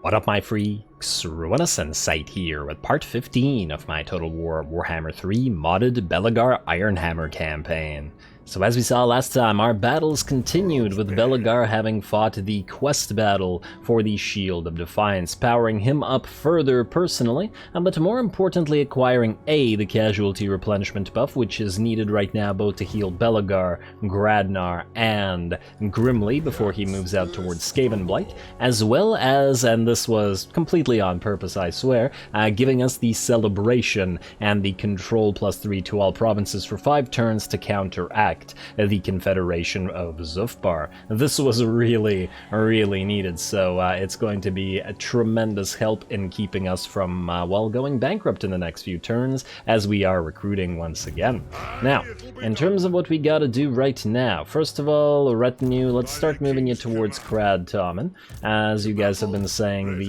What up, my freaks? RuinouSinsight here with part 15 of my Total Warhammer 3 modded Belegar Ironhammer campaign. So as we saw last time, our battles continued with Belegar having fought the quest battle for the Shield of Defiance, powering him up further personally, but more importantly acquiring the casualty replenishment buff, which is needed right now both to heal Belegar, Gradnar, and Grimly before he moves out towards Skavenblight, as well as, and this was completely on purpose I swear, giving us the Celebration and the Control +3 to all provinces for 5 turns to counteract the Confederation of Zufbar. This was really needed, so it's going to be a tremendous help in keeping us from, well, going bankrupt in the next few turns, as we are recruiting once again. Now, in terms of what we gotta do right now, first of all, retinue, let's start moving you towards Krad Tommen. As you guys have been saying,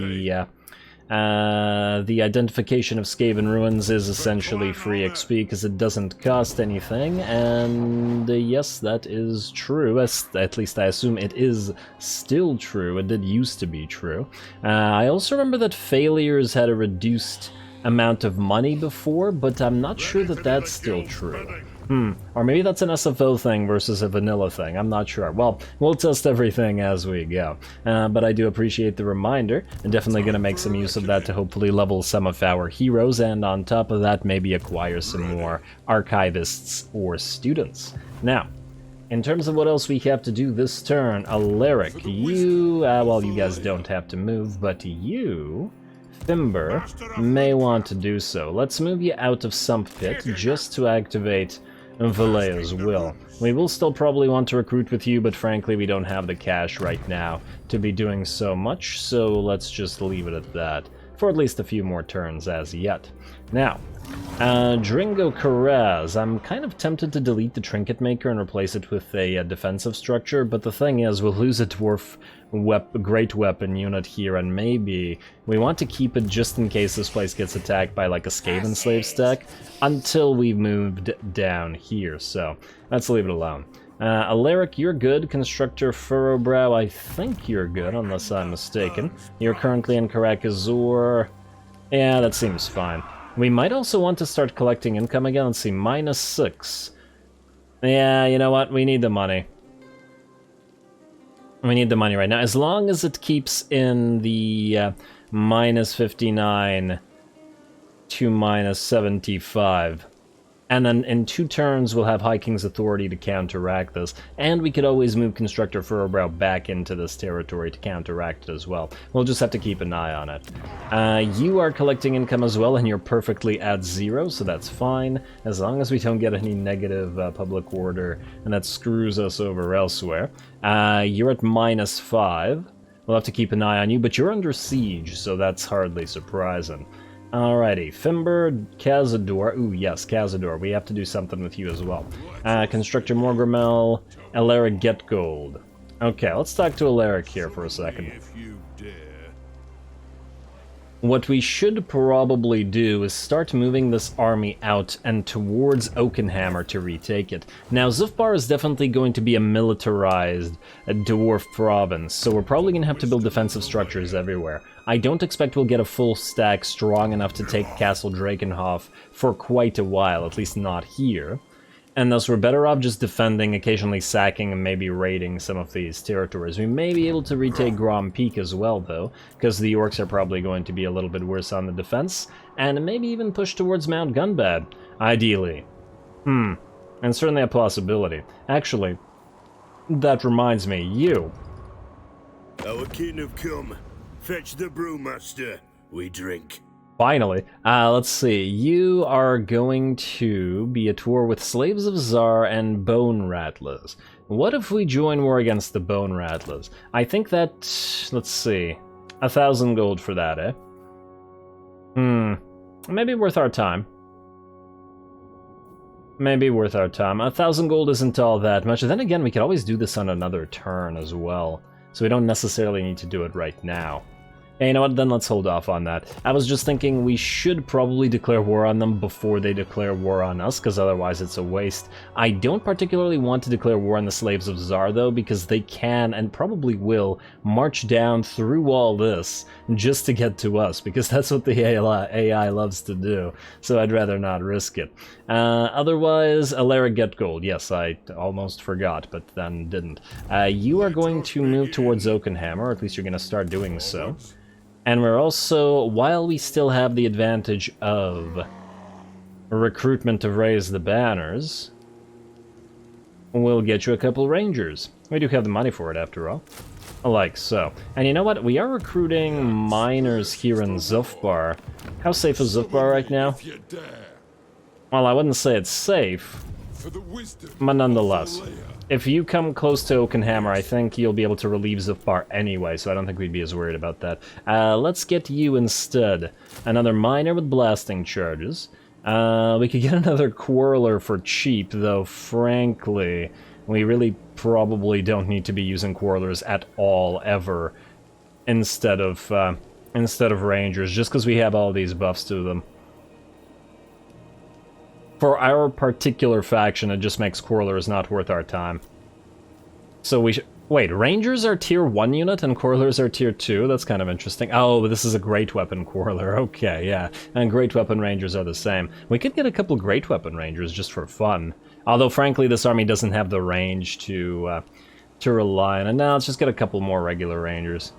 the identification of Skaven Ruins is essentially free XP because it doesn't cost anything, and yes, that is true, at least I assume it is still true. It did used to be true. I also remember that failures had a reduced amount of money before, but I'm not sure that that's still true. Or maybe that's an SFO thing versus a vanilla thing, I'm not sure. Well, we'll test everything as we go. But I do appreciate the reminder. I'm definitely going to make some use of that to hopefully level some of our heroes, and on top of that, maybe acquire some more archivists or students. Now, in terms of what else we have to do this turn, Alaric, you, well, you guys don't have to move, but you, Fimber, may want to do so. Let's move you out of Sump Pit just to activate Valea's Will. We will still probably want to recruit with you, but frankly we don't have the cash right now to be doing so much, so let's just leave it at that, for at least a few more turns as yet. Now, Dringo Karaz, I'm kind of tempted to delete the Trinket Maker and replace it with a defensive structure, but the thing is, we'll lose a Dwarf Great Weapon unit here, and maybe we want to keep it just in case this place gets attacked by like a Skaven Slave stack until we've moved down here, so let's leave it alone. Alaric, you're good. Constructor Furrowbrow, I think you're good, unless I'm mistaken. You're currently in Karakazor. Yeah, that seems fine. We might also want to start collecting income again. Let's see, -6. Yeah, you know what? We need the money. We need the money right now. As long as it keeps in the -59 to -75. And then in 2 turns, we'll have High King's Authority to counteract this. And we could always move Constructor Furrowbrow back into this territory to counteract it as well. We'll just have to keep an eye on it. You are collecting income as well, and you're perfectly at 0, so that's fine. As long as we don't get any negative public order, and that screws us over elsewhere. You're at -5. We'll have to keep an eye on you, but you're under siege, so that's hardly surprising. Alrighty, Fimber, Cazador. Ooh, yes, Cazador. We have to do something with you as well. Constructor Morgrimel, Alaric Get Gold. Okay, let's talk to Alaric here for a second. What we should probably do is start moving this army out and towards Oakenhammer to retake it. Now, Zufbar is definitely going to be a militarized dwarf province, so we're probably going to have to build defensive structures everywhere. I don't expect we'll get a full stack strong enough to take Castle Drakenhof for quite a while, at least not here. And thus we're better off just defending, occasionally sacking, and maybe raiding some of these territories. We may be able to retake Grom Peak as well, though, because the orcs are probably going to be a little bit worse on the defense, and maybe even push towards Mount Gunbad, ideally. And certainly a possibility. Actually, that reminds me, you. Our kin have come. Fetch the brewmaster. We drink. Finally. Let's see. You are going to be at war with Slaves of Zar and Bone Rattlers. What if we join war against the Bone Rattlers? I think that... let's see. 1,000 gold for that, eh? Maybe worth our time. Maybe worth our time. 1,000 gold isn't all that much. Then again, we could always do this on another turn as well. So we don't necessarily need to do it right now. Hey, you know what, then let's hold off on that. I was just thinking we should probably declare war on them before they declare war on us, because otherwise it's a waste. I don't particularly want to declare war on the Slaves of Tsar, though, because they can, and probably will, march down through all this just to get to us, because that's what the AI loves to do, so I'd rather not risk it. Otherwise, Alaric get gold. Yes, I almost forgot, but then didn't. You are going to move towards Oakenhammer, or at least you're going to start doing so. And we're also, while we still have the advantage of recruitment to raise the banners, we'll get you a couple rangers. We do have the money for it, after all. Like so. And you know what? We are recruiting miners here in Zufbar. How safe is Zufbar right now? Well, I wouldn't say it's safe, but nonetheless. If you come close to Oakenhammer, I think you'll be able to relieve Zufbar anyway, so I don't think we'd be as worried about that. Let's get you instead. Another miner with blasting charges. We could get another Quarreler for cheap, though frankly, we really probably don't need to be using Quarrelers at all, ever, instead of Rangers, just because we have all these buffs to them. For our particular faction, it just makes Quarrelers not worth our time. So we should... Wait, Rangers are tier 1 unit and Quarrelers are tier 2? That's kind of interesting. Oh, but this is a Great Weapon Quarreler. Okay, yeah. And Great Weapon Rangers are the same. We could get a couple Great Weapon Rangers just for fun. Although, frankly, this army doesn't have the range to rely on. And now let's just get a couple more regular Rangers.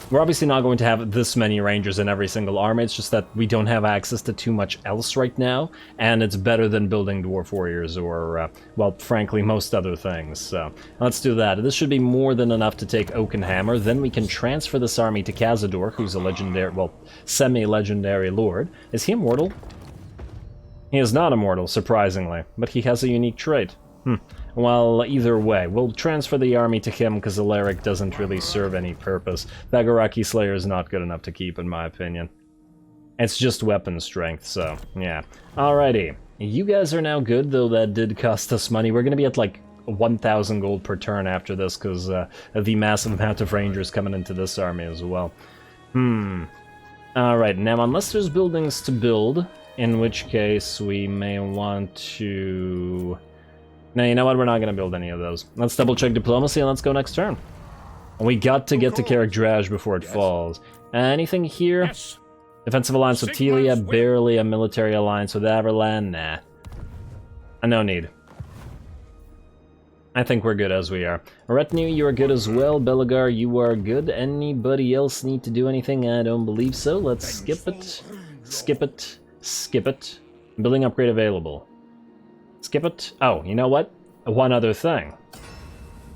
We're obviously not going to have this many Rangers in every single army, it's just that we don't have access to too much else right now, and it's better than building Dwarf Warriors or, well, frankly, most other things, so let's do that. This should be more than enough to take Oakenhammer, then we can transfer this army to Cazador, who's a legendary, well, semi-legendary lord. Is he immortal? He is not immortal, surprisingly, but he has a unique trait. Well, either way, we'll transfer the army to him because Alaric doesn't really serve any purpose. Vagaraki Slayer is not good enough to keep, in my opinion. It's just weapon strength, so, yeah. Alrighty. You guys are now good, though that did cost us money. We're gonna be at, like, 1,000 gold per turn after this, because of the massive amount of Rangers coming into this army as well. Alright, now, unless there's buildings to build, in which case we may want to... Now, you know what? We're not going to build any of those. Let's double-check diplomacy and let's go next turn. We got to get to Karak Eight before it falls. Anything here? Yes. Defensive alliance with Telia, barely a military alliance with Averland, nah. No need. I think we're good as we are. Retinue, you are good as well. Belegar, you are good. Anybody else need to do anything? I don't believe so. Let's skip it. Skip it. Skip it. Building upgrade available. Skip it. Oh, you know what? One other thing.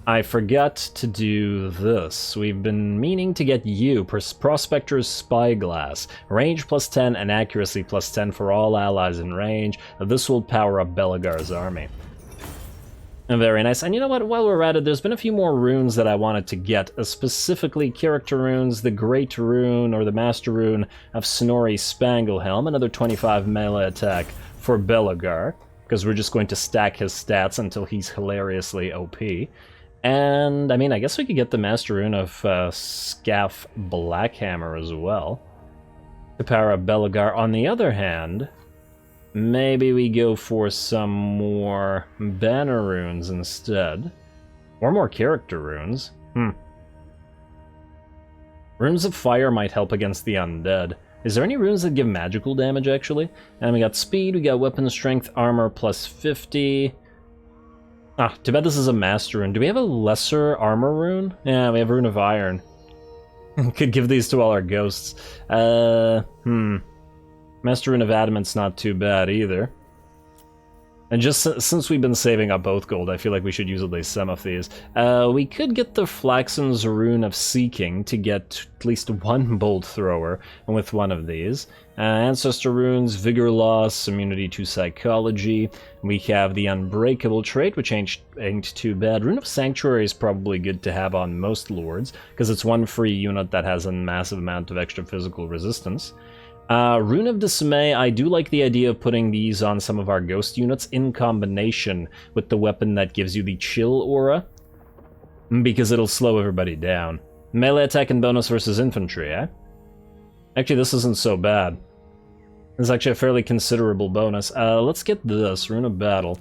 I forgot to do this. We've been meaning to get you, Prospector's Spyglass. Range +10 and accuracy +10 for all allies in range. This will power up Belegar's army. Very nice. And you know what? While we're at it, there's been a few more runes that I wanted to get. Specifically, character runes, the Great Rune, or the Master Rune of Snorri Spanglehelm. Another 25 melee attack for Belegar, because we're just going to stack his stats until he's hilariously OP. And, I mean, I guess we could get the Master Rune of Scaff Blackhammer as well, to power up Belegar. On the other hand, maybe we go for some more banner runes instead. Or more character runes. Runes of Fire might help against the undead. Is there any runes that give magical damage, actually? And we got speed, we got weapon strength, armor +50. Ah, too bad this is a master rune. Do we have a lesser armor rune? Yeah, we have Rune of Iron. Could give these to all our ghosts. Master Rune of Adamant's not too bad either. And just since we've been saving up both gold, I feel like we should use at least some of these. We could get the Flaxen's Rune of Seeking to get at least one Bolt Thrower with one of these. Ancestor Runes, Vigor Loss, Immunity to Psychology. We have the Unbreakable trait, which ain't too bad. Rune of Sanctuary is probably good to have on most lords, because it's one free unit that has a massive amount of extra physical resistance. Rune of Dismay, I do like the idea of putting these on some of our ghost units in combination with the weapon that gives you the chill aura, because it'll slow everybody down. Melee attack and bonus versus infantry, eh? Actually, this isn't so bad. It's actually a fairly considerable bonus. Let's get this, Rune of Battle.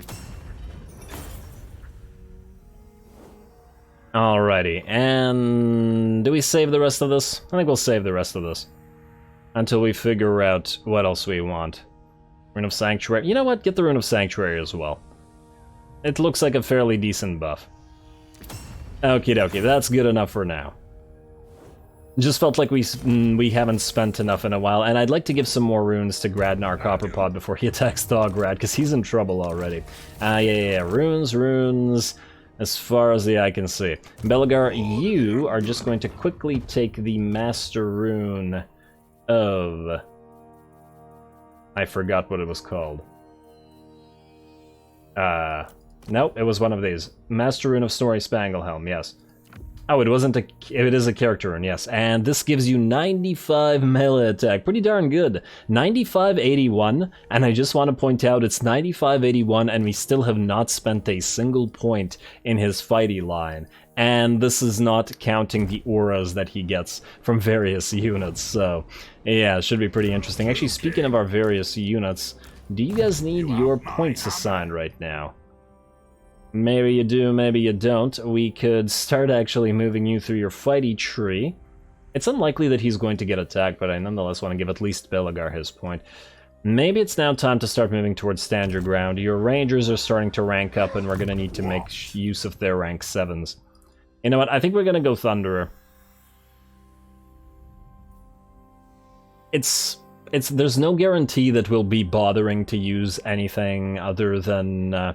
Alrighty, and do we save the rest of this? I think we'll save the rest of this. Until we figure out what else we want. Rune of Sanctuary. You know what? Get the Rune of Sanctuary as well. It looks like a fairly decent buff. Okie dokie, that's good enough for now. Just felt like we haven't spent enough in a while, and I'd like to give some more runes to Gradnar Copperpot before he attacks Dograd, because he's in trouble already. Yeah, runes, as far as the eye can see. Belegar, you are just going to quickly take the Master Rune of... I forgot what it was called. Nope, it was one of these. Master Rune of Snorri Spanglehelm, yes. Oh, it is a character rune, yes. And this gives you 95 melee attack. Pretty darn good. 9581, and I just want to point out it's 9581 and we still have not spent a single point in his fighty line. And this is not counting the auras that he gets from various units, so yeah, it should be pretty interesting. Actually, speaking of our various units, do you guys need your points assigned right now? Maybe you do, maybe you don't. We could start actually moving you through your fighty tree. It's unlikely that he's going to get attacked, but I nonetheless want to give at least Belegar his point. Maybe it's now time to start moving towards stand your ground. Your rangers are starting to rank up, and we're going to need to make use of their rank 7s. You know what? I think we're going to go Thunderer. There's no guarantee that we'll be bothering to use anything other than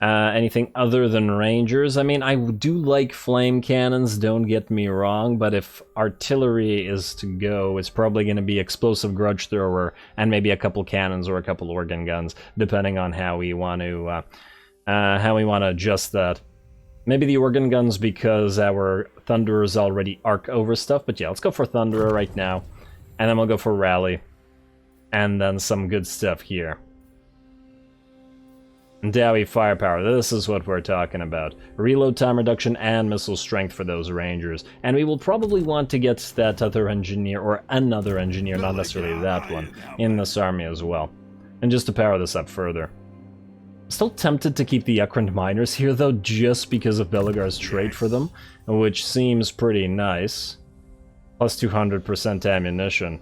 rangers. I mean, I do like flame cannons, don't get me wrong, but if artillery is to go, it's probably going to be explosive grudge thrower and maybe a couple cannons or a couple organ guns, depending on how we want to adjust that. Maybe the organ guns because our thunderers already arc over stuff, but yeah, let's go for thunderer right now, and then we'll go for rally, and then some good stuff here. Dowie firepower, this is what we're talking about. Reload time reduction and missile strength for those rangers. And we will probably want to get that other engineer, or another engineer, not necessarily that one, in this army as well. And just to power this up further. Still tempted to keep the Angrund miners here though, just because of Belegar's trait for them, which seems pretty nice. Plus 200% ammunition.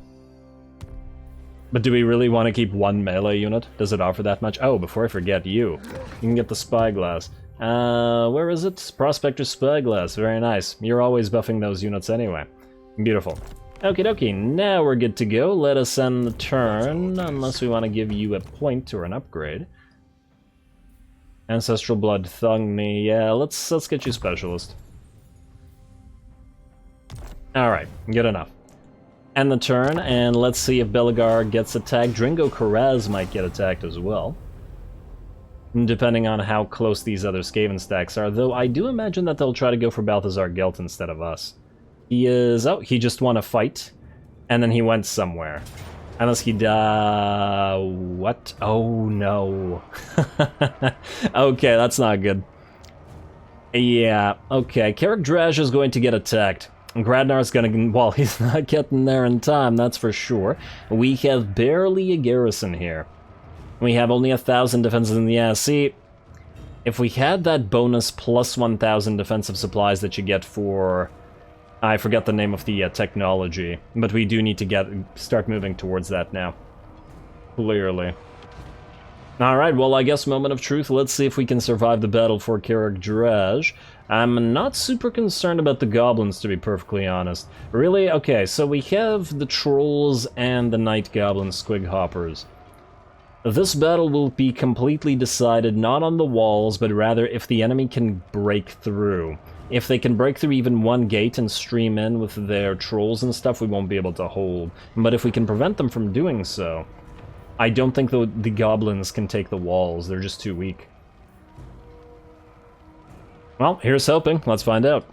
But do we really want to keep one melee unit? Does it offer that much? Oh, before I forget, you can get the Spyglass. Where is it? Prospector Spyglass, very nice. You're always buffing those units anyway. Beautiful. Okie dokie, now we're good to go. Let us end the turn, unless we want to give you a point or an upgrade. Ancestral Blood, Thugni, yeah, let's get you Specialist. Alright, good enough. End the turn, and let's see if Belegar gets attacked. Dringo Karaz might get attacked as well, depending on how close these other Skaven stacks are, though I do imagine that they'll try to go for Balthazar Gelt instead of us. He just won a fight, and then he went somewhere. Unless he what? Oh no. Okay, that's not good. Yeah, okay, Karak Draj is going to get attacked. Gradnar's gonna, well, he's not getting there in time, that's for sure. We have barely a garrison here. We have only 1,000 defenses in the ass. See, if we had that bonus plus 1,000 defensive supplies that you get for... I forgot the name of the technology, but we do need to start moving towards that now. Clearly. Alright, well, I guess moment of truth. Let's see if we can survive the battle for Karak Draj. I'm not super concerned about the goblins, to be perfectly honest. Really? Okay, so we have the trolls and the night goblin squig hoppers. This battle will be completely decided not on the walls, but rather if the enemy can break through. If they can break through even one gate and stream in with their trolls and stuff, we won't be able to hold. But if we can prevent them from doing so, I don't think the goblins can take the walls. They're just too weak. Well, here's hoping. Let's find out.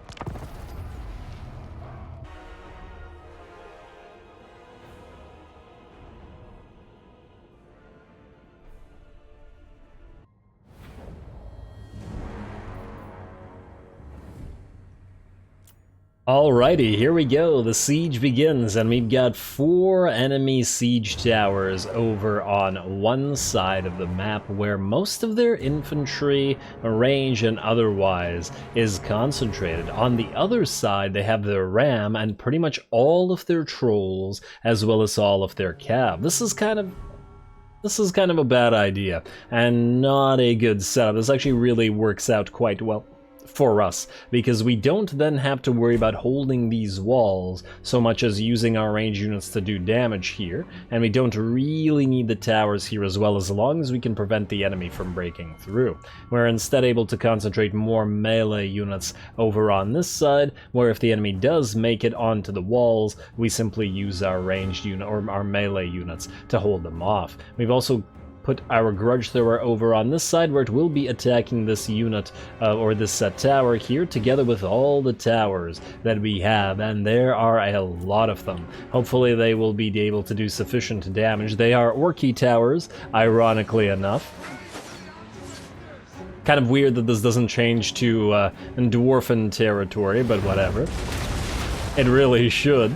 Alrighty, here we go. The siege begins, and we've got 4 enemy siege towers over on one side of the map where most of their infantry, range, and otherwise is concentrated. On the other side, they have their ram and pretty much all of their trolls, as well as all of their cav. This is kind of a bad idea, and not a good setup. This actually really works out quite well for us, because we don't then have to worry about holding these walls so much as using our range units to do damage here, and we don't really need the towers here as well, as long as we can prevent the enemy from breaking through. We're instead able to concentrate more melee units over on this side, where if the enemy does make it onto the walls, we simply use our ranged unit or our melee units to hold them off. We've also put our grudge thrower over on this side, where it will be attacking this unit or this tower here, together with all the towers that we have, and there are a lot of them. Hopefully they will be able to do sufficient damage. They are orky towers, ironically enough. Kind of weird that this doesn't change to dwarfen territory, but whatever. It really should.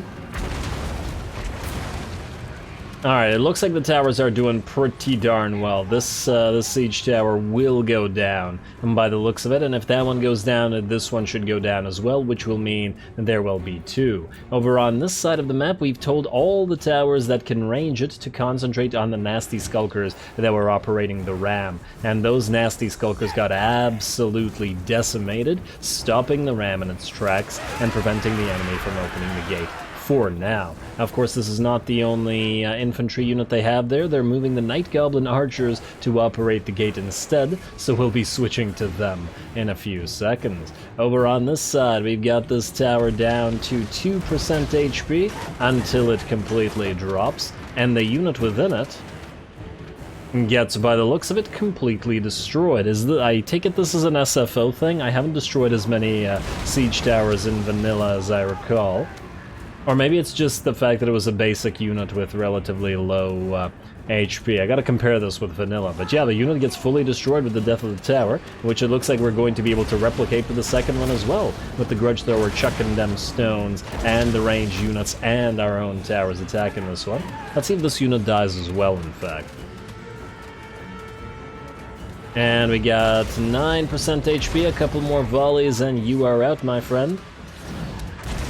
Alright, it looks like the towers are doing pretty darn well. This siege tower will go down, and by the looks of it, and if that one goes down, this one should go down as well, which will mean there will be 2. Over on this side of the map, we've told all the towers that can range it to concentrate on the nasty skulkers that were operating the ram, and those nasty skulkers got absolutely decimated, stopping the ram in its tracks and preventing the enemy from opening the gate. For now. Of course, this is not the only infantry unit they have there. They're moving the Night Goblin archers to operate the gate instead, so we'll be switching to them in a few seconds. Over on this side, we've got this tower down to 2% HP until it completely drops, and the unit within it gets, by the looks of it, completely destroyed. I take it this is an SFO thing? I haven't destroyed as many siege towers in vanilla as I recall. Or maybe it's just the fact that it was a basic unit with relatively low HP. I gotta compare this with vanilla. But yeah, the unit gets fully destroyed with the death of the tower, which it looks like we're going to be able to replicate for the second one as well, with the grudge thrower chucking them stones, and the range units, and our own towers attacking this one. Let's see if this unit dies as well, in fact. And we got 9% HP, a couple more volleys, and you are out, my friend.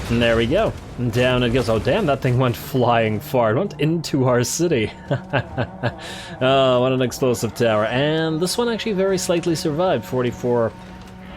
And there we go. Down it goes. Oh, damn, that thing went flying far. It went into our city. Oh, what an explosive tower. And this one actually very slightly survived. 44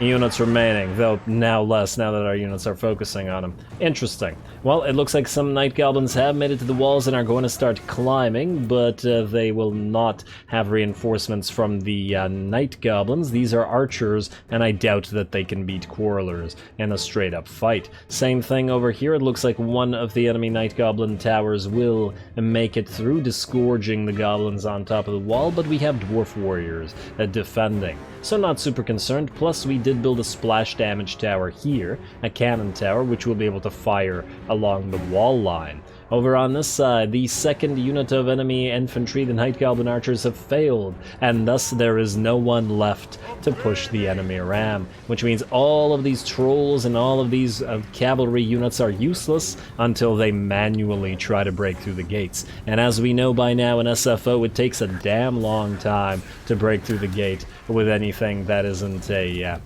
units remaining, though now less, now that our units are focusing on them. Interesting. Well, it looks like some Night Goblins have made it to the walls and are going to start climbing, but they will not have reinforcements from the Night Goblins. These are archers, and I doubt that they can beat Quarrelers in a straight-up fight. Same thing over here. It looks like one of the enemy Night Goblin towers will make it through, disgorging the goblins on top of the wall, but we have Dwarf Warriors defending. So not super concerned, plus we did build a splash damage tower here, a cannon tower, which will be able to fire along the wall line. Over on this side, the second unit of enemy infantry, the Night Goblin archers, have failed, and thus there is no one left to push the enemy ram, which means all of these trolls and all of these cavalry units are useless until they manually try to break through the gates. And as we know by now in SFO, it takes a damn long time to break through the gate with anything that isn't a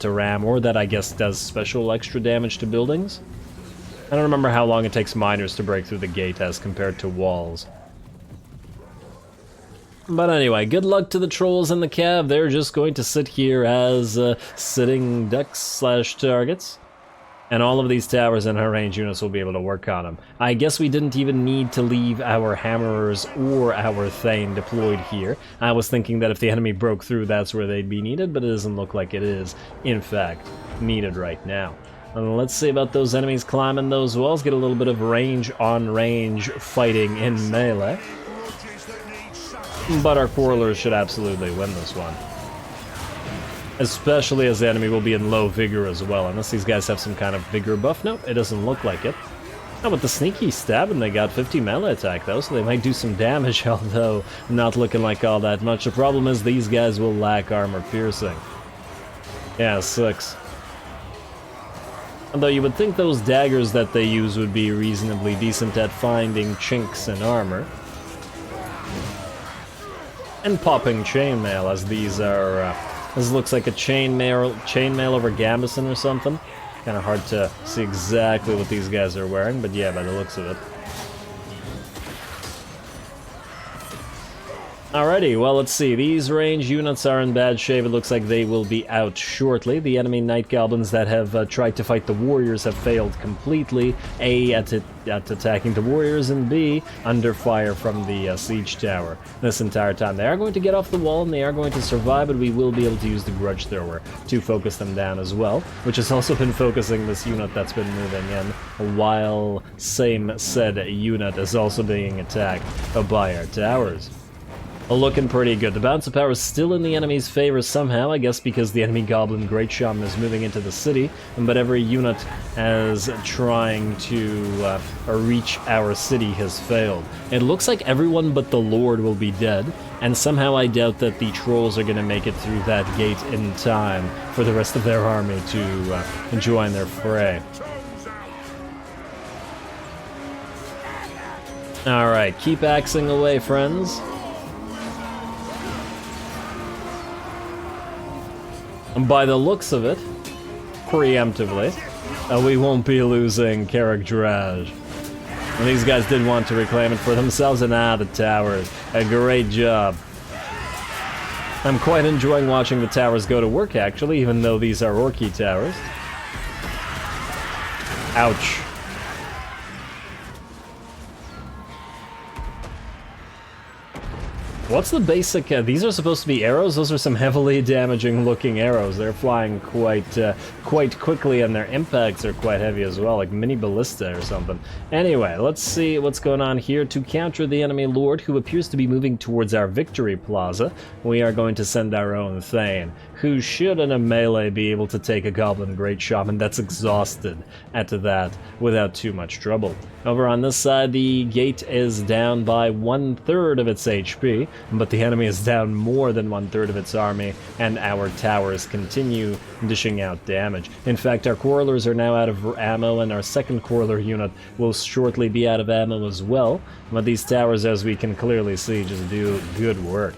ram, or that I guess does special extra damage to buildings. I don't remember how long it takes miners to break through the gate as compared to walls. But anyway, good luck to the trolls and the cav. They're just going to sit here as sitting ducks/targets. And all of these towers and our range units will be able to work on them. I guess we didn't even need to leave our hammerers or our Thane deployed here. I was thinking that if the enemy broke through, that's where they'd be needed, but it doesn't look like it is, in fact, needed right now. And let's see about those enemies climbing those walls, get a little bit of range-on-range fighting in melee. But our Quarrelers should absolutely win this one. Especially as the enemy will be in low vigor as well, unless these guys have some kind of vigor buff. Nope, it doesn't look like it. Oh, with the sneaky stabbing, they got 50 melee attack though, so they might do some damage, although not looking like all that much. The problem is these guys will lack armor piercing. Yeah, 6. Although you would think those daggers that they use would be reasonably decent at finding chinks in armor. And popping chainmail, as these are, this looks like a chainmail over gambeson or something. Kind of hard to see exactly what these guys are wearing, but yeah, by the looks of it. Alrighty, well, let's see. These range units are in bad shape. It looks like they will be out shortly. The enemy Night Goblins that have tried to fight the Warriors have failed completely. A, at attacking the Warriors, and B, under fire from the Siege Tower this entire time. They are going to get off the wall, and they are going to survive, but we will be able to use the Grudge Thrower to focus them down as well, which has also been focusing this unit that's been moving in, while same said unit is also being attacked by our towers. Looking pretty good. The balance of power is still in the enemy's favor somehow, I guess because the enemy Goblin Great Shaman is moving into the city, but every unit as trying to reach our city has failed. It looks like everyone but the Lord will be dead, and somehow I doubt that the Trolls are going to make it through that gate in time for the rest of their army to join their fray. Alright, keep axing away, friends. And by the looks of it, preemptively, we won't be losing Karak Eight Peaks. And these guys did want to reclaim it for themselves, and the towers. A great job. I'm quite enjoying watching the towers go to work, actually, even though these are Orky towers. Ouch. What's the basic... these are supposed to be arrows? Those are some heavily damaging looking arrows. They're flying quite quickly, and their impacts are quite heavy as well, like mini ballista or something. Anyway, let's see what's going on here. To counter the enemy Lord, who appears to be moving towards our Victory Plaza, we are going to send our own Thane, who should in a melee be able to take a Goblin Great Shaman that's exhausted at that without too much trouble. Over on this side, the gate is down by 1/3 of its HP, but the enemy is down more than 1/3 of its army, and our towers continue dishing out damage. In fact, our Quarrelers are now out of ammo, and our second Quarreler unit will shortly be out of ammo as well, but these towers, as we can clearly see, just do good work.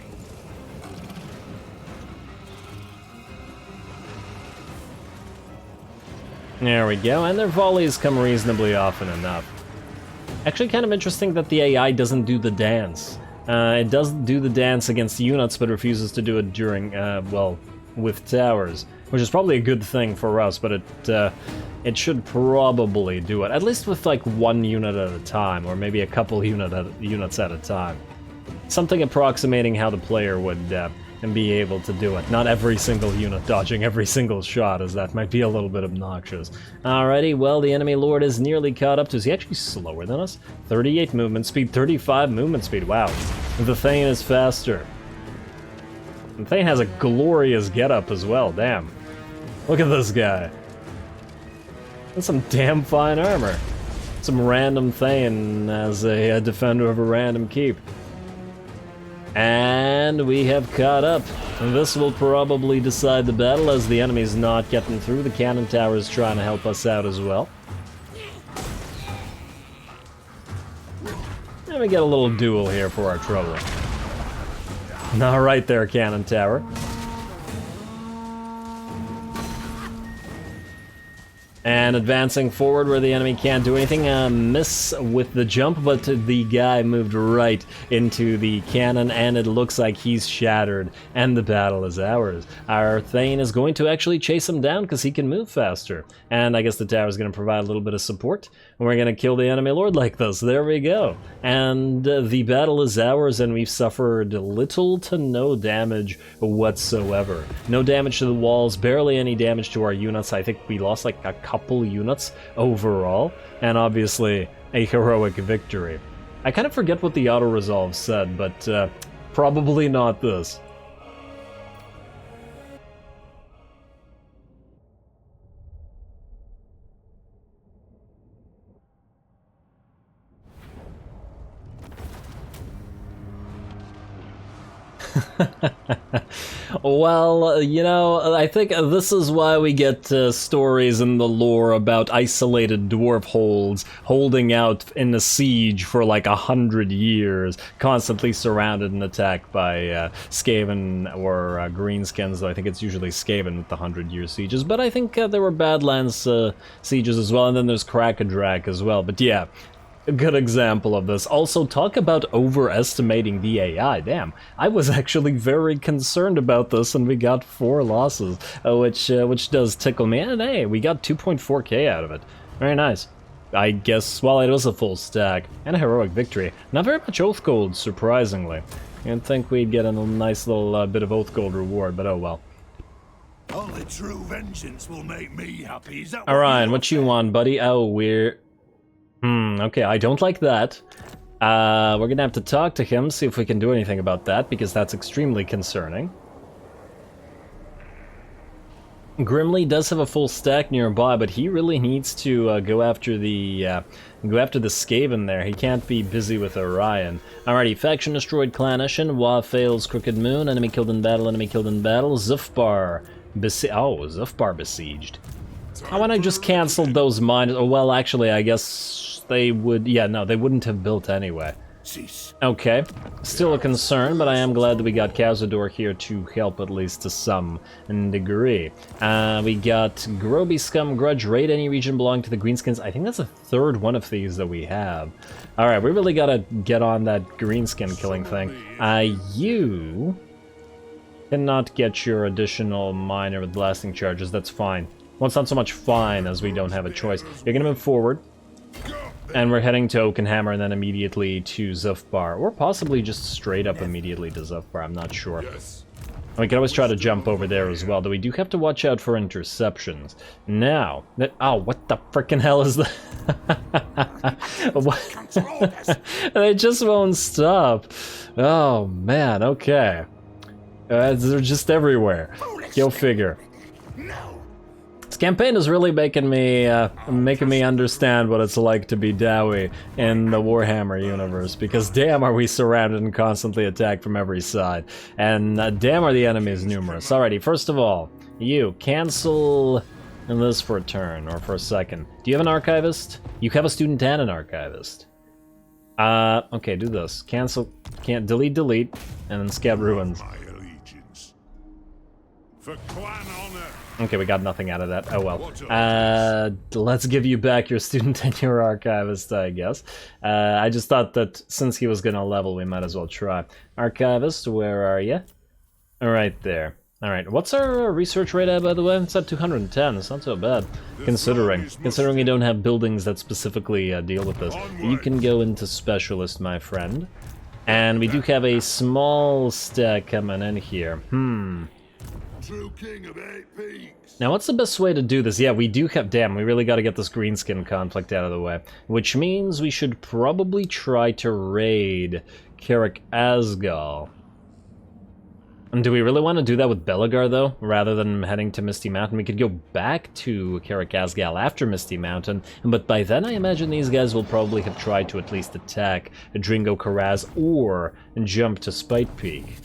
There we go, and their volleys come reasonably often enough. Actually, kind of interesting that the AI doesn't do the dance. It does do the dance against units, but refuses to do it during, well, with towers, which is probably a good thing for us, but it should probably do it, at least with like one unit at a time, or maybe a couple units at a time. Something approximating how the player would be able to do it. Not every single unit dodging every single shot, as that might be a little bit obnoxious. Alrighty, well, the enemy Lord is nearly caught up to... Is he actually slower than us? 38 movement speed, 35 movement speed, wow. The Thane is faster. The Thane has a glorious getup as well, damn. Look at this guy. That's some damn fine armor. Some random Thane as a defender of a random keep. And we have caught up. And this will probably decide the battle, as the enemy's not getting through. The cannon tower is trying to help us out as well. And we get a little duel here for our trouble. All right there, cannon tower. And advancing forward where the enemy can't do anything. Miss with the jump, but the guy moved right into the cannon, and it looks like he's shattered, and the battle is ours. Our Thane is going to actually chase him down because he can move faster. And I guess the tower is going to provide a little bit of support, and we're going to kill the enemy Lord like this. There we go. And the battle is ours, and we've suffered little to no damage whatsoever. No damage to the walls, barely any damage to our units. I think we lost like a couple units overall, and obviously a heroic victory. I kind of forget what the auto-resolve said, but probably not this. Well, you know, I think this is why we get stories in the lore about isolated dwarf holds holding out in a siege for like 100 years, constantly surrounded and attacked by Skaven or Greenskins, though I think it's usually Skaven with the 100-year sieges, but I think there were Badlands sieges as well, and then there's Krakadrak as well, but yeah. A good example of this. Also, talk about overestimating the AI. Damn, I was actually very concerned about this, and we got 4 losses, which does tickle me. And hey, we got 2.4k out of it. Very nice. I guess, well, it was a full stack and a heroic victory. Not very much oath gold, surprisingly. You'd think we'd get a nice little bit of oath gold reward, but oh well. Only true vengeance will make me happy. Is that Alright, what you want, buddy? Oh, we're... okay, I don't like that. We're gonna have to talk to him, see if we can do anything about that, because that's extremely concerning. Grimly does have a full stack nearby, but he really needs to go after the Skaven there. He can't be busy with Orion. Alrighty, faction destroyed Clanish, Wa fails Crooked Moon, enemy killed in battle, Zufbar Zufbar besieged. I want to just cancel those mines. Oh, well, actually, I guess they would... Yeah, no, they wouldn't have built anyway. Okay, still a concern, but I am glad that we got Cazador here to help at least to some degree. We got Groby Scum Grudge, raid any region belonging to the Greenskins. I think that's the 3rd one of these that we have. Alright, we really gotta get on that Greenskin killing thing. You cannot get your additional miner with blasting charges, that's fine. Well, it's not so much fine as we don't have a choice. You're gonna move forward, and we're heading to Oakenhammer and then immediately to Zufbar, or possibly just straight up immediately to Zufbar, I'm not sure. We can always try to jump over there as well, though we do have to watch out for interceptions. Now, oh, what the frickin' hell is that? They just won't stop. Oh, man, okay. They're just everywhere. Go figure. This campaign is really making me understand what it's like to be Dowie in the Warhammer universe, because damn are we surrounded and constantly attacked from every side, and damn are the enemies numerous. Alrighty, first of all, you cancel this for a turn, or for a second. Do you have an archivist? You have a student and an archivist. Okay, do this. Cancel, delete, and then scout ruins. For clan honor. Okay, we got nothing out of that. Oh well. Let's give you back your student and your archivist, I guess. I just thought that since he was gonna level, we might as well try. Archivist, where are you? Right there. Alright, what's our research rate at, by the way? It's at 210, it's not so bad. Considering we don't have buildings that specifically deal with this. You can go into specialist, my friend. And we do have a small stack coming in here. True king of 8 peaks. Now, what's the best way to do this? Yeah, we do have... Damn, we really got to get this greenskin conflict out of the way. Which means we should probably try to raid Karak Asgal. And do we really want to do that with Belegar, though? Rather than heading to Misty Mountain? We could go back to Karak Asgal after Misty Mountain, but by then I imagine these guys will probably have tried to at least attack Dringo Karaz or jump to Spite Peak.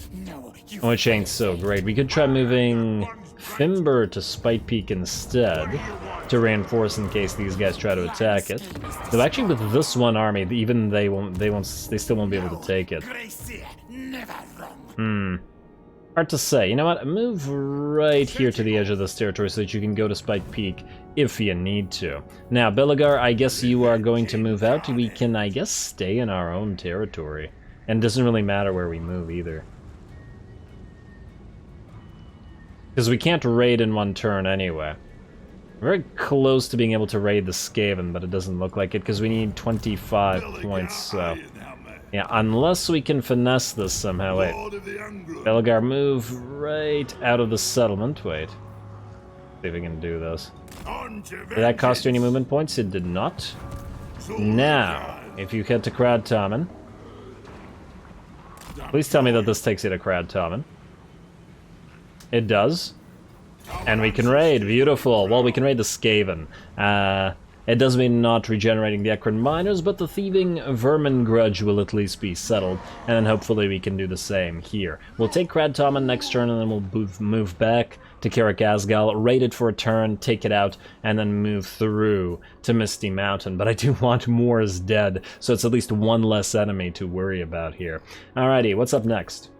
Which ain't so great. We could try moving Fimber to Spite Peak instead to reinforce in case these guys try to attack it. Though actually with this one army, even they still won't be able to take it. Hard to say. You know what? Move right here to the edge of this territory so that you can go to Spite Peak if you need to. Now, Belegar, I guess you are going to move out. We can, I guess, stay in our own territory. And it doesn't really matter where we move either. Because we can't raid in one turn anyway. We're very close to being able to raid the Skaven, but it doesn't look like it because we need 25 points, so... Yeah, unless we can finesse this somehow. Wait. Belegar, move right out of the settlement. Wait. See if we can do this. Did that cost you any movement points? It did not. Now, if you head to Crad Tommen... Please tell me that this takes you to Crad Tommen. It does. And we can raid. Beautiful. Well, we can raid the Skaven. It does mean not regenerating the Angrund miners, but the thieving vermin grudge will at least be settled, and then hopefully we can do the same here. We'll take Kradtommen next turn, and then we'll move back to Karak Azgal, raid it for a turn, take it out, and then move through to Misty Mountain. But I do want Moors dead, so it's at least one less enemy to worry about here. Alrighty, what's up next?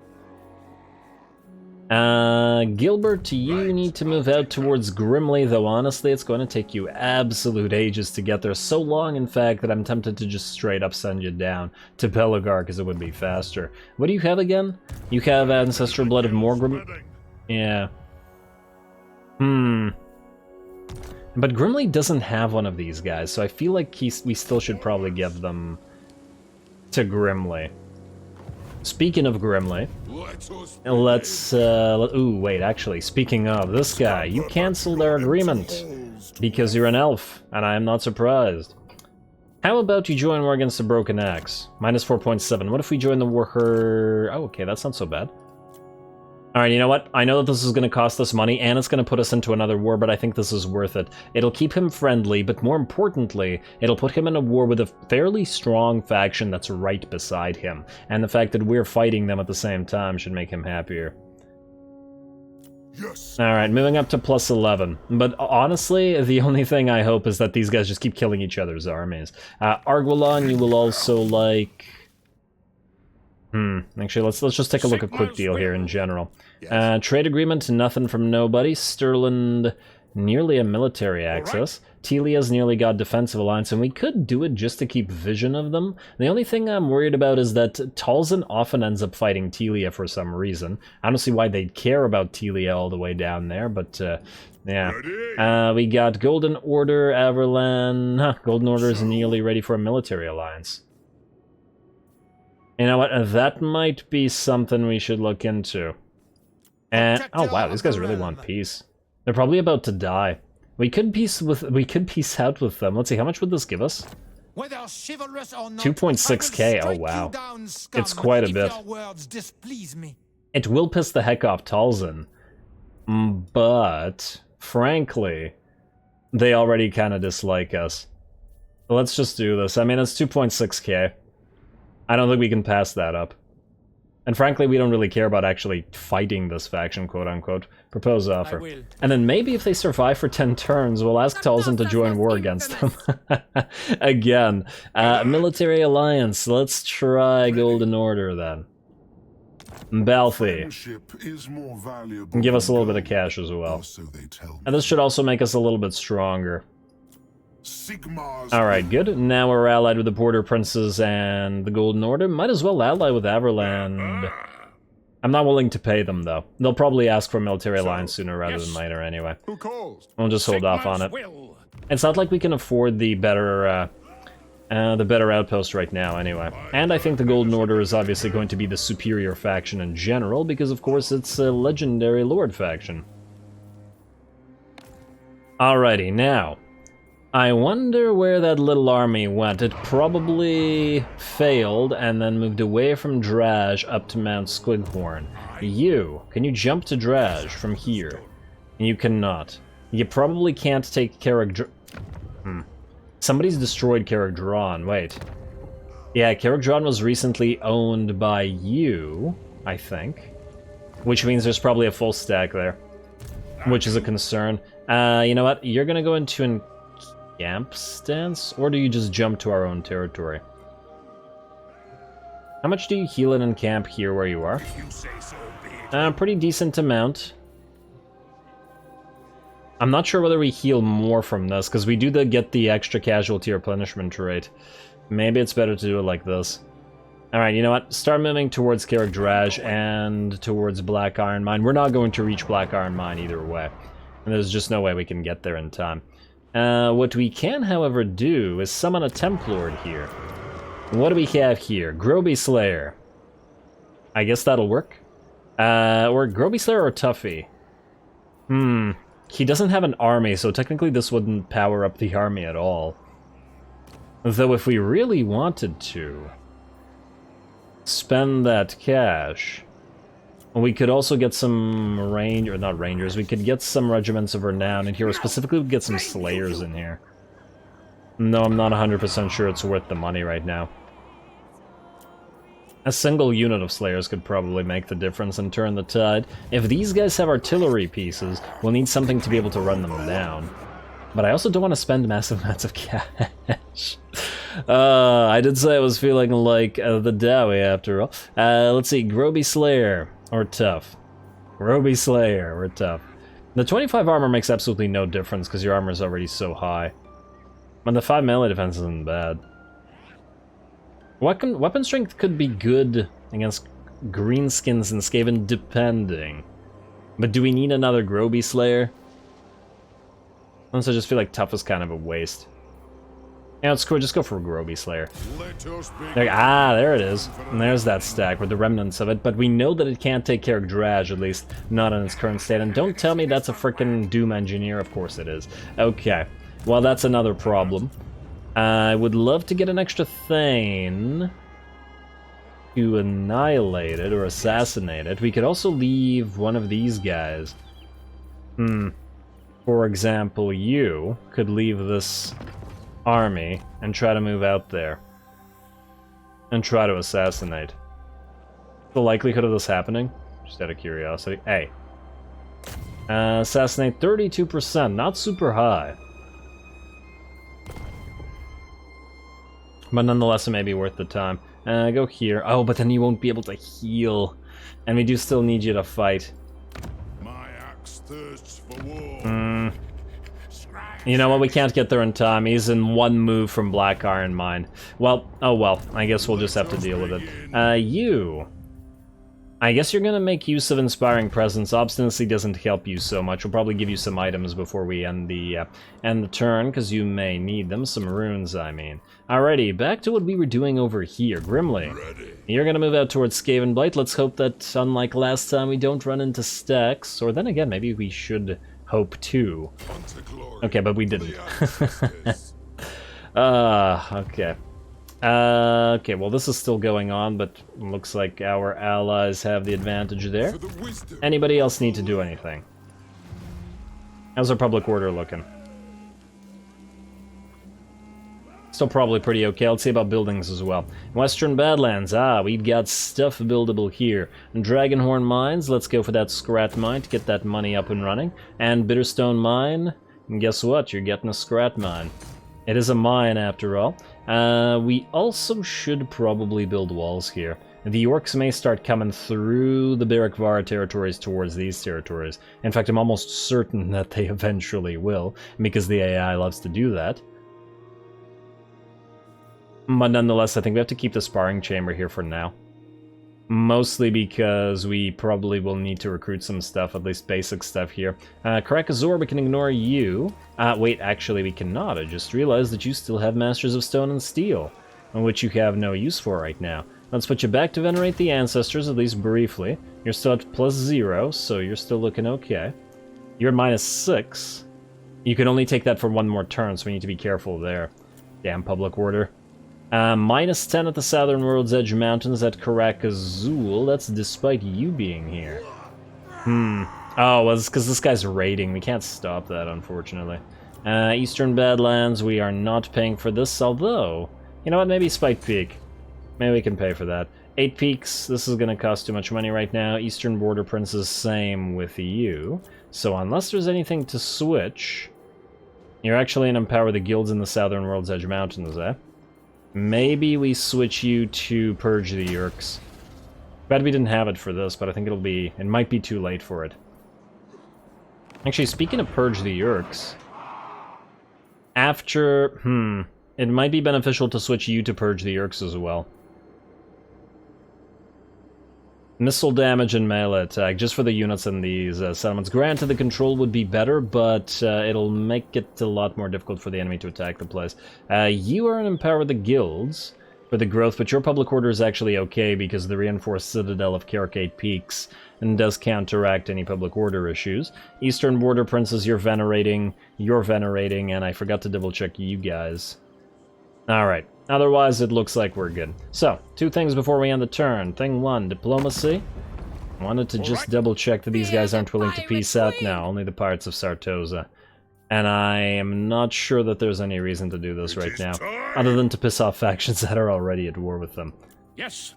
Gilbert, you need to move out towards Grimly, though honestly it's going to take you absolute ages to get there. So long, in fact, that I'm tempted to just straight up send you down to Belegar, because it would be faster. What do you have again? You have Ancestral Blood of Morgrim? Yeah. But Grimly doesn't have one of these guys, so I feel like we still should probably give them to Grimly. Speaking of Grimly, let's, ooh, wait, actually, speaking of this guy, you canceled our agreement because you're an elf, and I am not surprised. How about you join war against the Broken Axe? Minus 4.7. What if we join the war her... Oh, okay, that's not so bad. Alright, you know what? I know that this is going to cost us money, and it's going to put us into another war, but I think this is worth it. It'll keep him friendly, but more importantly, it'll put him in a war with a fairly strong faction that's right beside him. And the fact that we're fighting them at the same time should make him happier. Yes. Alright, moving up to plus 11. But honestly, the only thing I hope is that these guys just keep killing each other's armies. Arguelon, you will also like... Actually, let's just take a look at quick deal here in general. Trade agreement, nothing from nobody. Stirland, nearly a military access. Telia's nearly got defensive alliance, and we could do it just to keep vision of them. The only thing I'm worried about is that Talzin often ends up fighting Telia for some reason. I don't see why they'd care about Telia all the way down there, but yeah. We got Golden Order, Averlan. Golden Order is nearly ready for a military alliance. You know what, that might be something we should look into. And, oh wow, these guys really want peace. They're probably about to die. We could peace out with them. Let's see, how much would this give us? 2.6k, oh wow. It's quite a bit. It will piss the heck off Talzin. But, frankly, they already kind of dislike us. Let's just do this. I mean, it's 2.6k. I don't think we can pass that up. And frankly, we don't really care about actually fighting this faction, quote-unquote. Propose offer. And then maybe if they survive for 10 turns, we'll ask Talzin to join war against them. Again. Military alliance. Let's try Golden Order, then. Balfi. Give us a little bit of cash as well. And this should also make us a little bit stronger. Alright, good. Now we're allied with the Border Princes and the Golden Order. Might as well ally with Averland. I'm not willing to pay them, though. They'll probably ask for a military alliance sooner rather than later anyway. We'll just hold off on it. It's not like we can afford the better outpost right now anyway. And I think the Golden Order is obviously going to be the superior faction in general, because of course it's a legendary Lord faction. Alrighty, now... I wonder where that little army went. It probably failed and then moved away from Draj up to Mount Squighorn. Can you jump to Draj from here? You cannot. You probably can't take Karak... Somebody's destroyed Karak Drawn. Wait. Yeah, Karak Drawn was recently owned by you, I think. Which means there's probably a full stack there. Which is a concern. You know what? You're gonna go into an... camp stance, or do you just jump to our own territory? How much do you heal in camp here where you are? Pretty decent amount. I'm not sure whether we heal more from this, because we do get the extra casualty replenishment rate. Maybe it's better to do it like this. Alright, you know what? Start moving towards Karak Draj and towards Black Iron Mine. We're not going to reach Black Iron Mine either way. And there's just no way we can get there in time. What we can, however, do is summon a Templord here. What do we have here? Groby Slayer. I guess that'll work. Or Groby Slayer or Tuffy? He doesn't have an army, so technically this wouldn't power up the army at all. Though if we really wanted to spend that cash, we could also get some not rangers, we could get some regiments of renown in here, specifically we could get some slayers in here. No, I'm not 100% sure it's worth the money right now. A single unit of Slayers could probably make the difference and turn the tide. If these guys have artillery pieces, we'll need something to be able to run them down. But I also don't want to spend massive amounts of cash. I did say I was feeling like the Dowie after all. Let's see, Groby Slayer or Tough. Groby Slayer or Tough. The 25 armor makes absolutely no difference because your armor is already so high. And the 5 melee defense isn't bad. Weapon strength could be good against greenskins and Skaven, depending. But do we need another Groby Slayer? Once I just feel like Tough is kind of a waste. Yeah, let's just go for Groby Slayer. There it is. And there's that stack with the remnants of it, but we know that it can't take Karak Eight, at least not in its current state. And don't tell me that's a frickin' Doom Engineer, of course it is. Okay. Well, that's another problem. I would love to get an extra Thane to annihilate it or assassinate it. We could also leave one of these guys. For example, you could leave this army and try to move out there. And try to assassinate. The likelihood of this happening? Just out of curiosity. Hey. Assassinate 32%, not super high. But nonetheless, it may be worth the time. Go here. Oh, but then you won't be able to heal. And we do still need you to fight. My axe thirsts for war. You know what, we can't get there in time. He's in one move from Black Iron Mine. Well, oh well. I guess we'll just have to deal with it. You... I guess you're gonna make use of Inspiring Presence. Obstinacy doesn't help you so much. We'll probably give you some items before we end the turn, because you may need them. Some runes, I mean. Alrighty, back to what we were doing over here. Grimly, you're gonna move out towards Skaven Blight. Let's hope that, unlike last time, we don't run into stacks. Or then again, maybe we should hope to. Okay, but we didn't. Okay. Okay, well this is still going on, but looks like our allies have the advantage there. Anybody else need to do anything? How's our public order looking? Still probably pretty okay. Let's see about buildings as well. Western Badlands, we've got stuff buildable here. And Dragonhorn Mines, let's go for that Scrat Mine to get that money up and running. And Bitterstone Mine, and guess what? You're getting a Scrat Mine. It is a mine after all. We also should probably build walls here. The orcs may start coming through the Barakvara territories towards these territories. In fact, I'm almost certain that they eventually will, because the AI loves to do that. But nonetheless, I think we have to keep the sparring chamber here for now. Mostly because we probably will need to recruit some stuff, at least basic stuff here. Karakazor, we can ignore you. Wait, actually we cannot. I just realized that you still have Masters of Stone and Steel, which you have no use for right now. Let's put you back to Venerate the Ancestors, at least briefly. You're still at +0, so you're still looking okay. You're -6. You can only take that for one more turn, so we need to be careful there. Damn public order. -10 at the Southern World's Edge Mountains at Karak Azul. That's despite you being here. Oh, well, it's because this guy's raiding. We can't stop that, unfortunately. Eastern Badlands, we are not paying for this, although... You know what, maybe Spike Peak. Maybe we can pay for that. 8 Peaks, this is going to cost too much money right now. Eastern Border Princes, same with you. So unless there's anything to switch... You're actually in Empower the Guilds in the Southern World's Edge Mountains, eh? Maybe we switch you to Purge the Yerks. Glad we didn't have it for this, but I think it might be too late for it. Actually, speaking of Purge the Yerks, after, it might be beneficial to switch you to Purge the Yerks as well. Missile damage and melee attack, just for the units in these settlements. Granted, the control would be better, but it'll make it a lot more difficult for the enemy to attack the place. You are in Empower the Guilds for the growth, but your public order is actually okay because the reinforced Citadel of Karak Eight Peaks and does counteract any public order issues. Eastern Border Princes, you're venerating, and I forgot to double check you guys. Alright. Otherwise, it looks like we're good. So, 2 things before we end the turn. Thing 1, diplomacy. Wanted to just double check that these guys aren't willing to peace out now. Only the Pirates of Sartosa. And I am not sure that there's any reason to do this right now, other than to piss off factions that are already at war with them. Yes.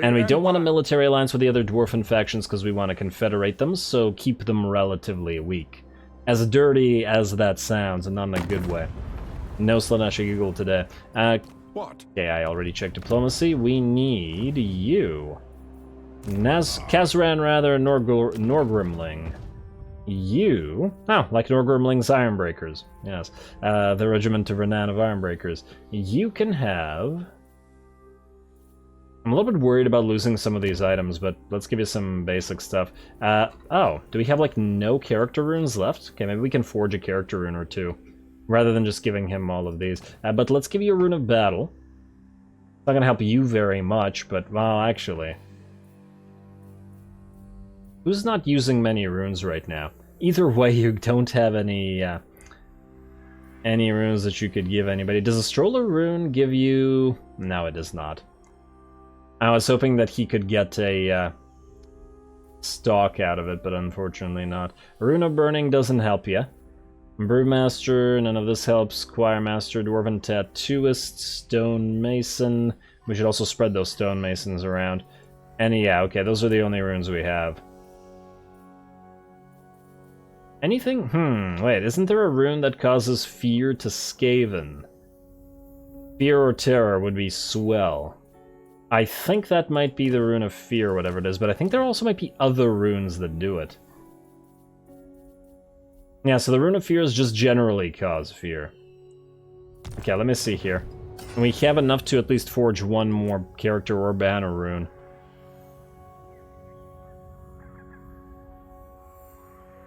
And we don't want a military alliance with the other dwarven factions because we want to confederate them, so keep them relatively weak. As dirty as that sounds, and not in a good way. No Slanesh Eagle today. What? Okay, I already checked diplomacy. We need you. Kazran, rather, Norgrimling. You... Oh, like Norgrimling's Ironbreakers. Yes. The Regiment of Renown of Ironbreakers. You can have... I'm a little bit worried about losing some of these items, but let's give you some basic stuff. Oh, do we have, like, no character runes left? Okay, maybe we can forge a character rune or two, rather than just giving him all of these. But let's give you a Rune of Battle. It's not gonna help you very much, but, well, actually... Who's not using many runes right now? Either way, you don't have any runes that you could give anybody. Does a Stroller rune give you... No, it does not. I was hoping that he could get a stock out of it, but unfortunately not. Rune of Burning doesn't help you. Brewmaster, none of this helps. Choirmaster, Dwarven Tattooist, Stone Mason. We should also spread those Stone Masons around. And yeah, okay, those are the only runes we have. Anything? Wait, isn't there a rune that causes fear to Skaven? Fear or Terror would be swell. I think that might be the Rune of Fear, whatever it is, but I think there also might be other runes that do it. Yeah, so the Rune of Fear is just generally cause fear. Okay, let me see here. We have enough to at least forge one more character or banner rune.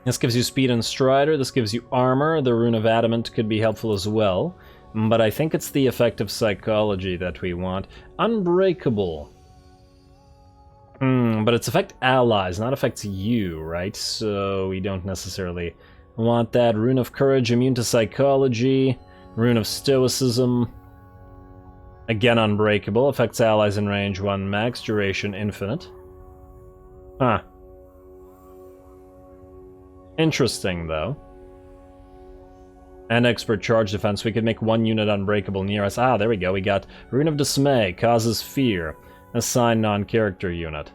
This gives you speed and strider, this gives you armor, the Rune of Adamant could be helpful as well. But I think it's the effect of psychology that we want. Unbreakable. But it's affect allies, not affects you, right? So we don't necessarily want that. Rune of Courage, immune to psychology. Rune of Stoicism. Again, unbreakable. Affects allies in range 1 max, duration infinite. Huh. Interesting, though. And expert charge defense. We could make one unit unbreakable near us. Ah, there we go. We got Rune of Dismay. Causes fear. Assign non-character unit.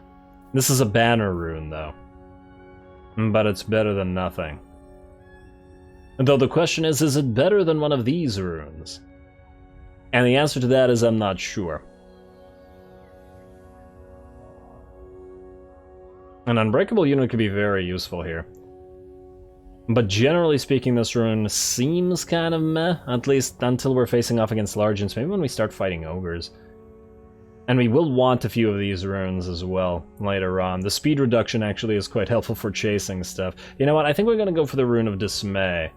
This is a banner rune, though. But it's better than nothing. Though the question is it better than one of these runes? And the answer to that is I'm not sure. An unbreakable unit could be very useful here. But generally speaking, this rune seems kind of meh, at least until we're facing off against Largens, maybe when we start fighting ogres. And we will want a few of these runes as well later on. The speed reduction actually is quite helpful for chasing stuff. You know what, I think we're going to go for the Rune of Dismay.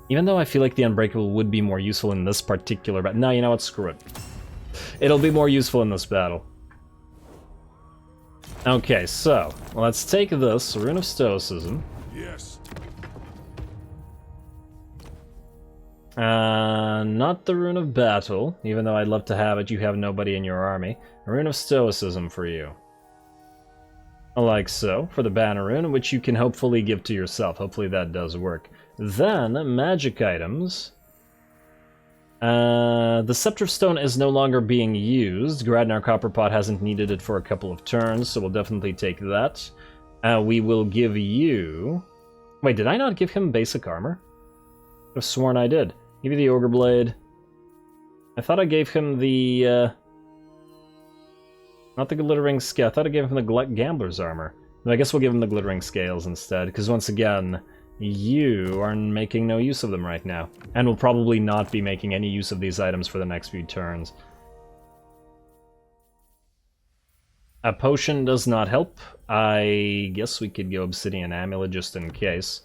Even though I feel like the Unbreakable would be more useful in this particular battle. No, you know what, screw it. It'll be more useful in this battle. Okay, so, let's take this, Rune of Stoicism. Yes. Not the Rune of Battle, even though I'd love to have it, you have nobody in your army. A Rune of Stoicism for you. Like so, for the banner rune, which you can hopefully give to yourself. Hopefully that does work. Then, magic items. The Scepter of Stone is no longer being used. Gradnar Copperpot hasn't needed it for a couple of turns, so we'll definitely take that. We will give you... Wait, did I not give him basic armor? I've sworn I did. Give you the Ogre Blade. I thought I gave him the, not the Glittering Scale. I thought I gave him the Gambler's Armor. No, I guess we'll give him the Glittering Scales instead, because once again, you are making no use of them right now. And will probably not be making any use of these items for the next few turns. A potion does not help. I guess we could go Obsidian Amulet just in case.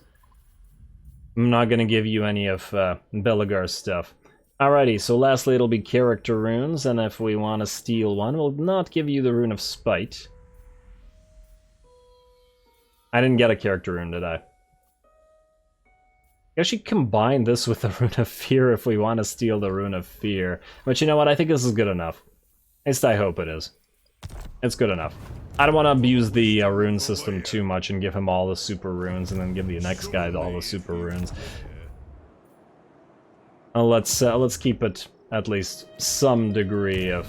I'm not going to give you any of Belegar's stuff. Alrighty, so lastly it'll be character runes, and if we want to steal one, we'll not give you the Rune of Spite. I didn't get a character rune, did I? I should combine this with the Rune of Fear if we want to steal the Rune of Fear. But you know what, I think this is good enough. At least I hope it is. It's good enough. I don't want to abuse the rune system too much and give him all the super runes and then give the next guy all the super runes. Let's keep it at least some degree of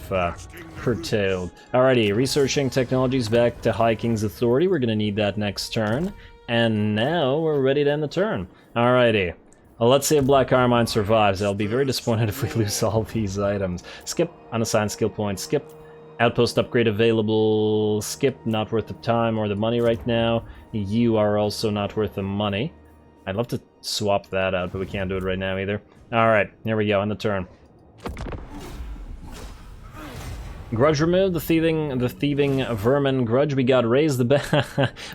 curtailed. Alrighty, researching technologies back to High King's authority. We're gonna need that next turn. And now we're ready to end the turn. Alrighty. Well, let's say a Black Armine survives. I'll be very disappointed if we lose all these items. Skip, unassigned skill points, skip. Outpost upgrade available, skip, not worth the time or the money right now. You are also not worth the money. I'd love to swap that out, but we can't do it right now either. Alright, here we go, end the turn. Grudge removed, the thieving vermin grudge. We got raised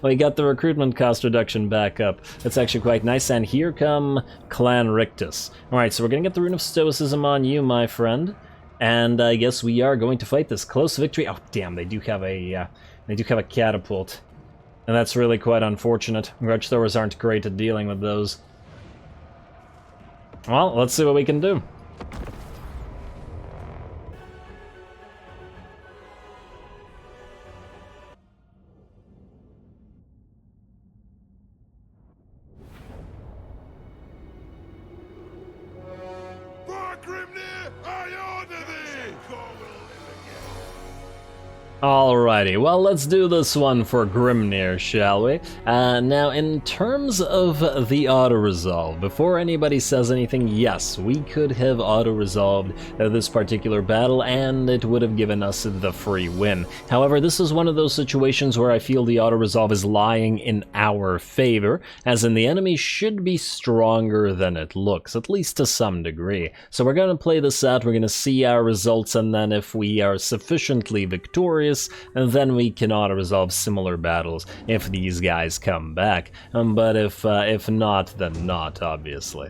we got the recruitment cost reduction back up. That's actually quite nice. And here come Clan Rictus. Alright, so we're gonna get the Rune of Stoicism on you, my friend. And I guess we are going to fight this. Close victory. Oh damn, they do have a catapult. And that's really quite unfortunate. Grudge throwers aren't great at dealing with those. Well, let's see what we can do. Alrighty, well, let's do this one for Grimnir, shall we? Now, in terms of the auto-resolve, before anybody says anything, yes, we could have auto-resolved this particular battle, and it would have given us the free win. However, this is one of those situations where I feel the auto-resolve is lying in our favor, as in the enemy should be stronger than it looks, at least to some degree. So we're going to play this out, we're going to see our results, and then if we are sufficiently victorious, and then we can auto-resolve similar battles if these guys come back. But if not, then not, obviously.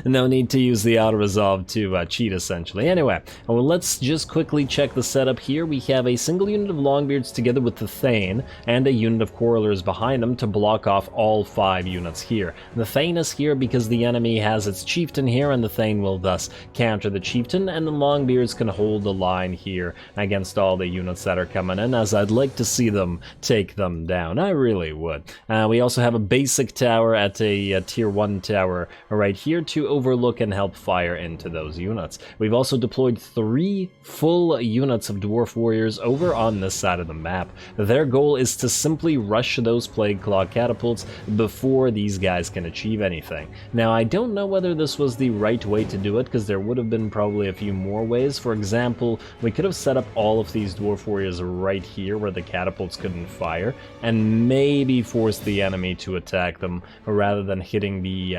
No need to use the auto-resolve to cheat, essentially. Anyway, well, let's just quickly check the setup here. We have a single unit of Longbeards together with the Thane, and a unit of Quarrelers behind them to block off all 5 units here. The Thane is here because the enemy has its Chieftain here, and the Thane will thus counter the Chieftain, and the Longbeards can hold the line here against all the units that are coming in, as I'd like to see them take them down. I really would. We also have a basic tower at a tier 1 tower right here to overlook and help fire into those units. We've also deployed 3 full units of Dwarf Warriors over on this side of the map. Their goal is to simply rush those Plague Claw catapults before these guys can achieve anything. Now, I don't know whether this was the right way to do it, because there would have been probably a few more ways. For example, we could have set up all of these Dwarf Warriors right here where the catapults couldn't fire, and maybe force the enemy to attack them rather than hitting the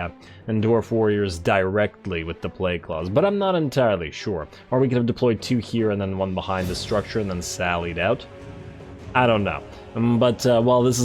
Dwarf Warriors directly with the Plague Claws, but I'm not entirely sure. Or we could have deployed 2 here and then 1 behind the structure and then sallied out. I don't know. But, well, this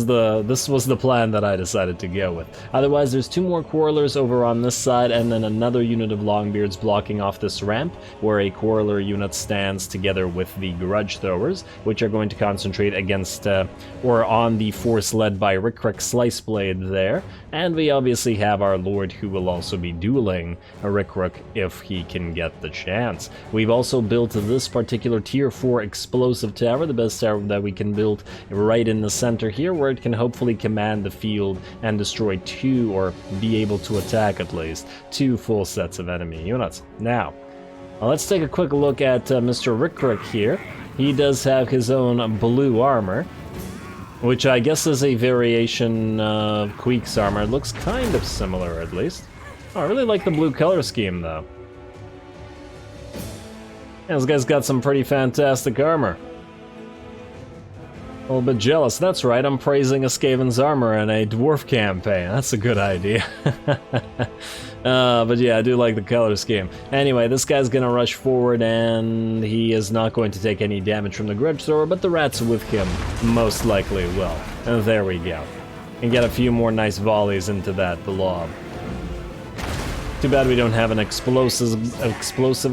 was the plan that I decided to go with. Otherwise, there's 2 more Quarrelers over on this side, and then another unit of Longbeards blocking off this ramp, where a Quarreler unit stands together with the Grudge Throwers, which are going to concentrate against, or on the force led by Rickrick Sliceblade there. And we obviously have our Lord, who will also be dueling Rickrick if he can get the chance. We've also built this particular tier 4 explosive tower, the best tower that we can build right in the center here, where it can hopefully command the field and destroy 2, or be able to attack at least, 2 full sets of enemy units. Now, let's take a quick look at Mr. Rickrick here. He does have his own blue armor, which I guess is a variation of Queek's armor. It looks kind of similar, at least. Oh, I really like the blue color scheme, though. Yeah, this guy's got some pretty fantastic armor. A little bit jealous. That's right, I'm praising a Skaven's armor in a dwarf campaign. That's a good idea. But yeah, I do like the color scheme. Anyway, this guy's gonna rush forward, and he is not going to take any damage from the Grudge Thrower, but the rats with him most likely will. And there we go. And get a few more nice volleys into that blob. Too bad we don't have an explosive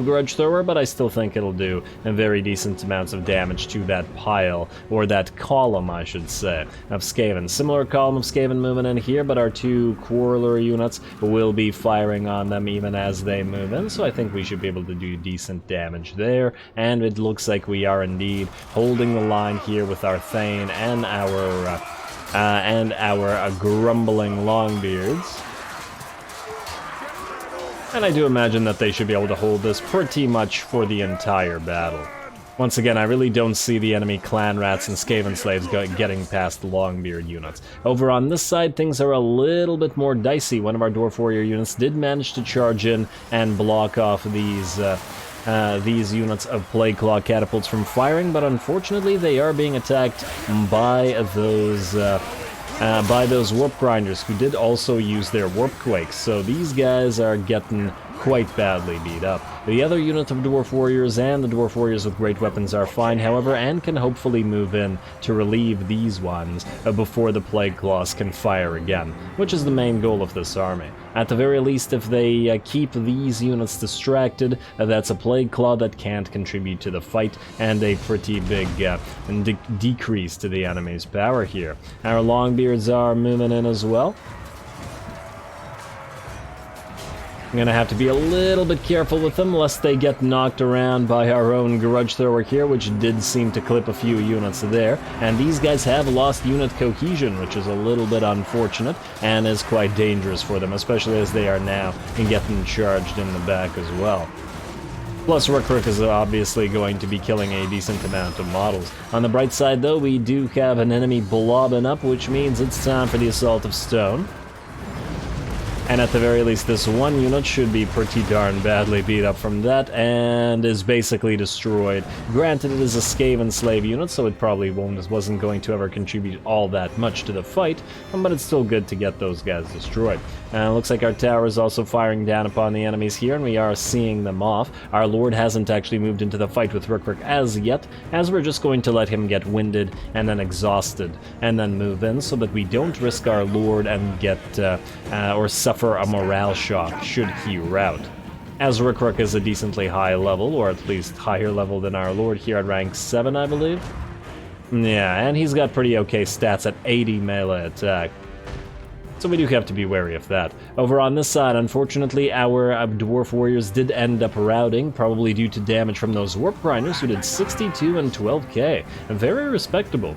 grudge thrower, but I still think it'll do a very decent amounts of damage to that pile, or that column, I should say, of Skaven. Similar column of Skaven moving in here, but our two Quarreler units will be firing on them even as they move in, so I think we should be able to do decent damage there, and it looks like we are indeed holding the line here with our Thane and our grumbling Longbeards. And I do imagine that they should be able to hold this pretty much for the entire battle. Once again, I really don't see the enemy clan rats and Skaven slaves getting past the Longbeard units. Over on this side, things are a little bit more dicey. One of our Dwarf Warrior units did manage to charge in and block off these units of Plague Claw catapults from firing, but unfortunately they are being attacked by those Warp Grinders, who did also use their Warp Quakes, so these guys are getting quite badly beat up. The other unit of Dwarf Warriors and the Dwarf Warriors with great weapons are fine, however, and can hopefully move in to relieve these ones before the Plague Claws can fire again, which is the main goal of this army. At the very least, if they keep these units distracted, that's a Plague Claw that can't contribute to the fight, and a pretty big decrease to the enemy's power here. Our Longbeards are moving in as well. I'm gonna have to be a little bit careful with them, lest they get knocked around by our own Grudge Thrower here, which did seem to clip a few units there. And these guys have lost unit cohesion, which is a little bit unfortunate, and is quite dangerous for them, especially as they are now getting charged in the back as well. Plus, Rook is obviously going to be killing a decent amount of models. On the bright side, though, we do have an enemy blobbing up, which means it's time for the Assault of Stone. And at the very least, this one unit should be pretty darn badly beat up from that, and is basically destroyed. Granted, it is a Skaven slave unit, so it probably wasn't going to ever contribute all that much to the fight, but it's still good to get those guys destroyed. And it looks like our tower is also firing down upon the enemies here, and we are seeing them off. Our Lord hasn't actually moved into the fight with Rook as yet, as we're just going to let him get winded and then exhausted, and then move in, so that we don't risk our Lord and get, or suffer a morale shock should he rout. As Rook is a decently high level, or at least higher level than our Lord here at rank 7, I believe. Yeah, and he's got pretty okay stats at 80 melee attack. So we do have to be wary of that. Over on this side, unfortunately, our Dwarf Warriors did end up routing, probably due to damage from those Warp Grinders, who did 62 and 12k. Very respectable.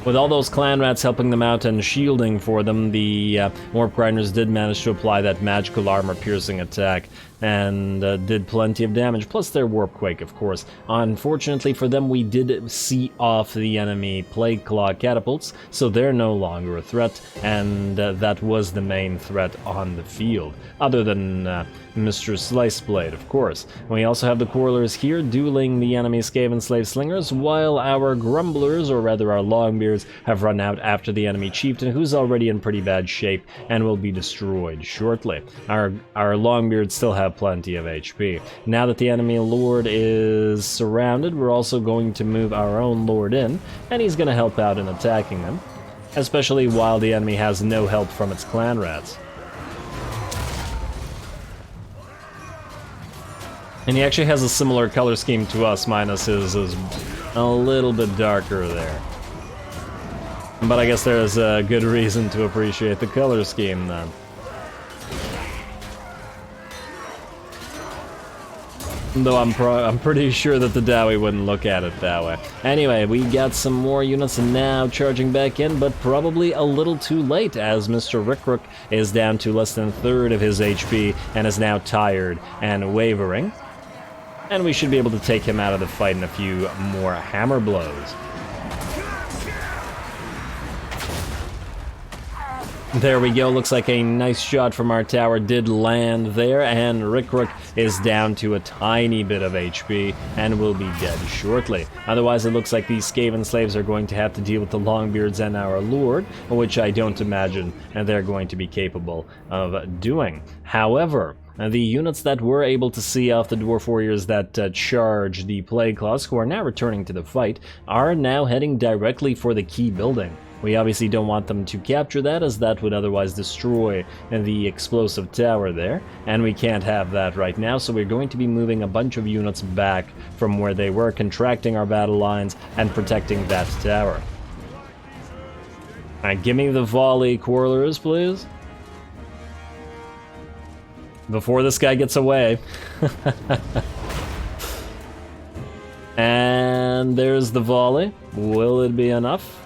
With all those clan rats helping them out and shielding for them, the Warp Grinders did manage to apply that magical armor-piercing attack, and did plenty of damage, plus their Warp Quake, of course. Unfortunately for them, we did see off the enemy Plague Claw catapults, so they're no longer a threat, and that was the main threat on the field, other than Mr. Sliceblade, of course. We also have the Quarrelers here dueling the enemy Skaven Slave Slingers, while our Grumblers, or rather our Longbeards, have run out after the enemy Chieftain, who's already in pretty bad shape and will be destroyed shortly. Our Longbeards still have plenty of HP. Now that the enemy Lord is surrounded, we're also going to move our own Lord in, and he's going to help out in attacking them, especially while the enemy has no help from its clan rats. And he actually has a similar color scheme to us, minus his is a little bit darker there. But I guess there's a good reason to appreciate the color scheme then. Though I'm pretty sure that the Dowie wouldn't look at it that way. Anyway, we got some more units now charging back in, but probably a little too late, as Mr. Rickrook is down to less than a third of his HP and is now tired and wavering. And we should be able to take him out of the fight in a few more hammer blows. There we go, looks like a nice shot from our tower did land there, and Rickrook is down to a tiny bit of HP and will be dead shortly. Otherwise, it looks like these Skaven slaves are going to have to deal with the Longbeards and our Lord, which I don't imagine they're going to be capable of doing. However, the units that were able to see off the Dwarf Warriors that charge the Plague Claws, who are now returning to the fight, are now heading directly for the key building, We obviously don't want them to capture that, as that would otherwise destroy the explosive tower there, and we can't have that right now, so we're going to be moving a bunch of units back from where they were, contracting our battle lines and protecting that tower. Alright, give me the volley quarrelers, please. Before this guy gets away. And there's the volley. Will it be enough?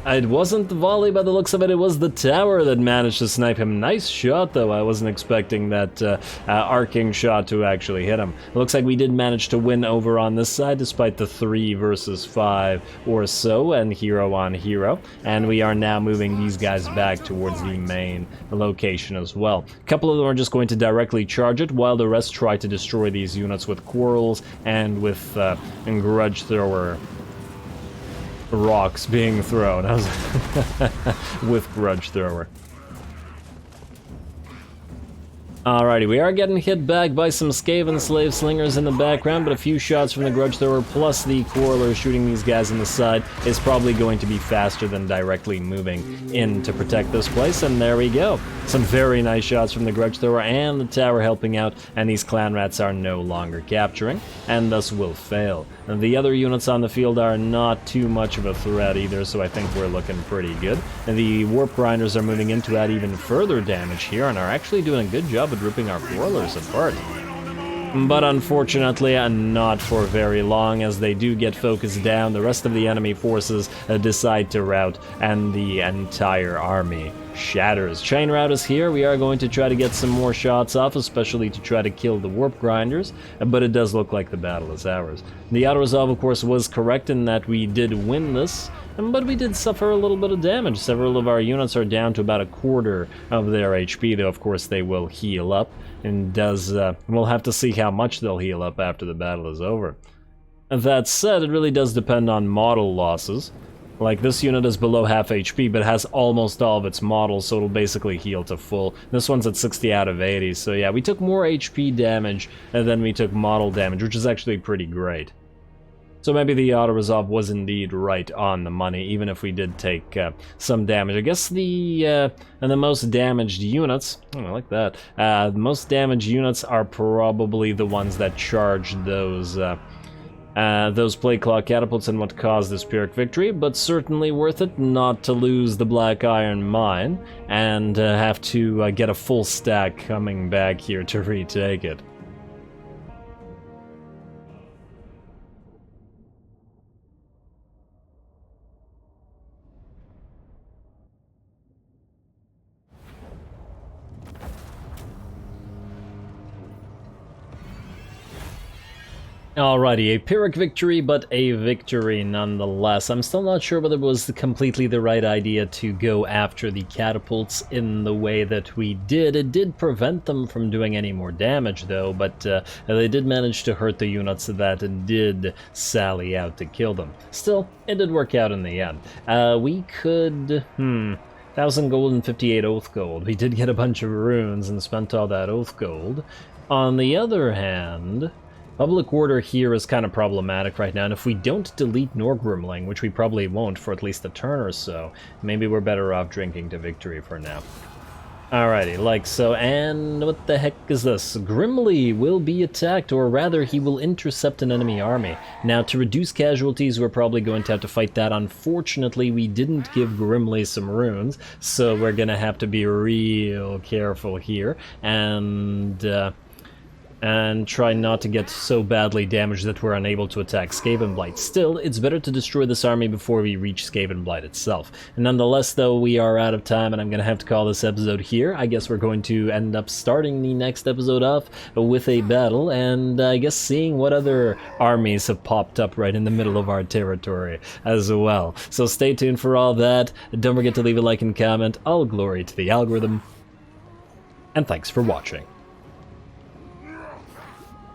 It wasn't the volley by the looks of it, it was the tower that managed to snipe him. Nice shot though, I wasn't expecting that arcing shot to actually hit him. It looks like we did manage to win over on this side despite the 3 versus 5 or so and hero on hero. And we are now moving these guys back towards the main location as well. A couple of them are just going to directly charge it while the rest try to destroy these units with quarrels and with grudge thrower rocks being thrown. With grudge thrower. Alrighty, we are getting hit back by some Skaven slave slingers in the background, but a few shots from the grudge thrower plus the quarreler shooting these guys in the side is probably going to be faster than directly moving in to protect this place, and there we go. Some very nice shots from the grudge thrower and the tower helping out, and these clan rats are no longer capturing, and thus will fail. And the other units on the field are not too much of a threat either, so I think we're looking pretty good. And the warp grinders are moving in to add even further damage here, and are actually doing a good job of ripping our quarrelers apart. But unfortunately, not for very long, as they do get focused down. The rest of the enemy forces decide to rout, and the entire army shatters. Chain rout is here. We are going to try to get some more shots off, especially to try to kill the warp grinders, but it does look like the battle is ours. The auto-resolve, of course, was correct in that we did win this, but we did suffer a little bit of damage. Several of our units are down to about a quarter of their HP, though of course they will heal up, and we'll have to see how much they'll heal up after the battle is over. That said, it really does depend on model losses. Like, this unit is below half HP, but has almost all of its models, so it'll basically heal to full. This one's at 60 out of 80, so yeah, we took more HP damage than we took model damage, which is actually pretty great. So maybe the auto-resolve was indeed right on the money, even if we did take some damage. I guess the most damaged units, oh, I like that, the most damaged units are probably the ones that charged those plate claw catapults and what caused this Pyrrhic victory, but certainly worth it not to lose the Black Iron Mine and have to get a full stack coming back here to retake it. Alrighty, a Pyrrhic victory, but a victory nonetheless. I'm still not sure whether it was completely the right idea to go after the catapults in the way that we did. It did prevent them from doing any more damage, though, but they did manage to hurt the units that did sally out to kill them. Still, it did work out in the end. We could... 1,000 gold and 58 oath gold. We did get a bunch of runes and spent all that oath gold. On the other hand... Public order here is kind of problematic right now, and if we don't delete Norgrimling, which we probably won't for at least a turn or so, maybe we're better off drinking to victory for now. Alrighty, like so, and what the heck is this? Grimly will be attacked, or rather he will intercept an enemy army. Now, to reduce casualties, we're probably going to have to fight that. Unfortunately, we didn't give Grimly some runes, so we're gonna have to be real careful here, and try not to get so badly damaged that we're unable to attack Skavenblight. Still, it's better to destroy this army before we reach Skavenblight itself. Nonetheless, though, we are out of time, and I'm going to have to call this episode here. I guess we're going to end up starting the next episode off with a battle, and I guess seeing what other armies have popped up right in the middle of our territory as well. So stay tuned for all that. Don't forget to leave a like and comment. All glory to the algorithm, and thanks for watching.